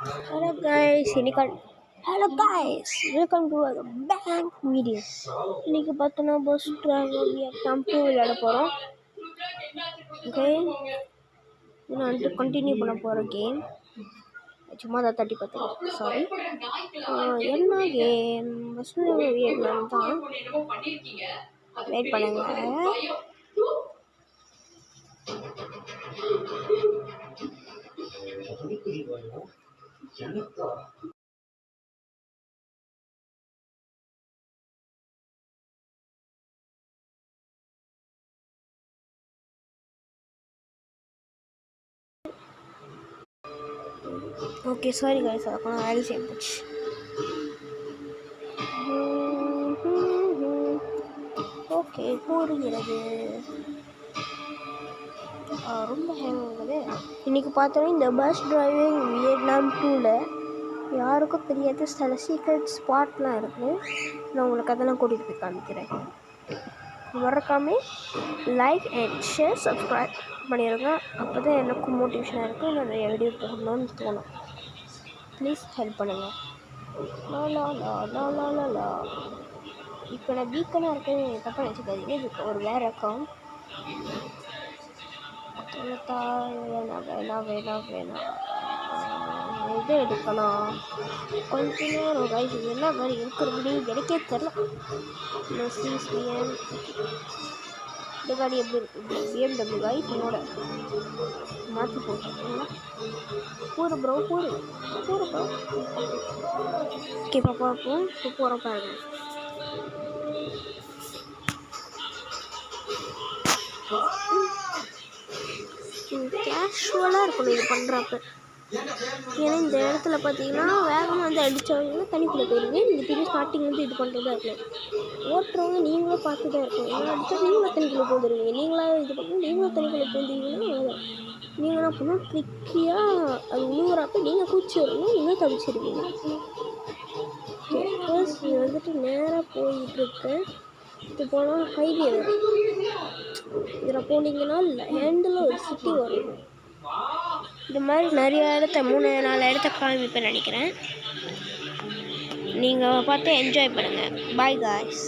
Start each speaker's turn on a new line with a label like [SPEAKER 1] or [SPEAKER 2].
[SPEAKER 1] Hello guys, welcome to a bank video. இன்னைக்கு பார்த்தோன்னா bus travel Vietnam 2 விளையாட போகிறோம். ஓகே, நான் வந்துட்டு கண்டினியூ பண்ண போகிற கேம் சும்மா தான் தட்டி பார்த்துக்கிறேன். சாரி, என்ன கேம்? பஸ் டிராவல் வியட்நாம் தான். வெயிட் பண்ணுங்க. ஓகே, சாரி கைஸ், அதுக்கான வேலை செய்ய போச்சு. ஓகே, போடுகிறது. ரொம்ப ஹேங்குது. இன்றைக்கி பார்த்தோன்னா இந்த பஸ் டிரைவிங் வியட்நாம் 2ல் யாருக்கும் தெரியாத சில சீக்ரெட் ஸ்பாட்லாம் இருக்குது. நான் உங்களுக்கு அதெல்லாம் கூட்டிகிட்டு போய் காமிக்கிறேன். மறக்காமல் லைக் அண்ட் ஷேர் சப்ஸ்கிரைப் பண்ணிடுங்க. அப்போ தான் எனக்கும் மோட்டிவேஷனாக இருக்கும், நான் நிறைய வீடியோ போடணும்னு தோணும். ப்ளீஸ் ஹெல்ப் பண்ணுங்கள். லா இப்போ நான் வீக்கனாக இருக்கேன், தப்பாக நினச்சிக்காதீங்க. இதுக்கு ஒரு வேறு அக்கௌண்ட். வேணாம் இது எடுக்கணும். கொஞ்ச நேரம் கைஸ், இது என்ன மாதிரி இருக்கிறது எனக்கே தெரில. இந்த காடி எப்படி இருக்குது? BMW கைஸ் என்னோட மாற்றி போட்டுருக்கீங்களா? போடு ப்ரோ. ஓகே, பார்ப்போம். இப்போ போகிற பாருங்க. கேஷுவலாக இருக்கணும் இது பண்ணுறப்ப. ஏன்னா இந்த இடத்துல பார்த்தீங்கன்னா வேகமாக வந்து அடித்தவங்க தனிக்குள்ளே போயிடுங்க. இந்த திரும்பி ஸ்டார்டிங் வந்து இது பண்ணுறதா இருக்கணும். ஓட்டுறவங்க நீங்களும் பார்த்து தான் இருக்கணும். ஏன்னா அடித்தா நீங்களும் தனிக்குள்ளே போந்துடுவீங்க. நீங்களாக இது பண்ணணும், நீங்களும் தனிக்குள்ளே போந்துருவீங்கன்னா அவ்வளோதான். நீங்கள் என்ன பண்ணணும், ட்ரிக்கியாக அது உழுவுறப்ப நீங்கள் குச்சி வரணும், இன்னும் தவிச்சிருவீங்க. ஃபர்ஸ்ட் இது வந்துட்டு நேராக போயிட்டுருக்கேன். இது போனால் ஹைவே வரும். இதில் போனீங்கன்னா ஹேண்டில் ஒரு சிட்டி வரும். இந்த மாதிரி நிறைய இடத்த 3-4 இடத்த காமிப்பேன் நினைக்கிறேன். நீங்கள் பார்த்து என்ஜாய் பண்ணுங்கள். Bye guys.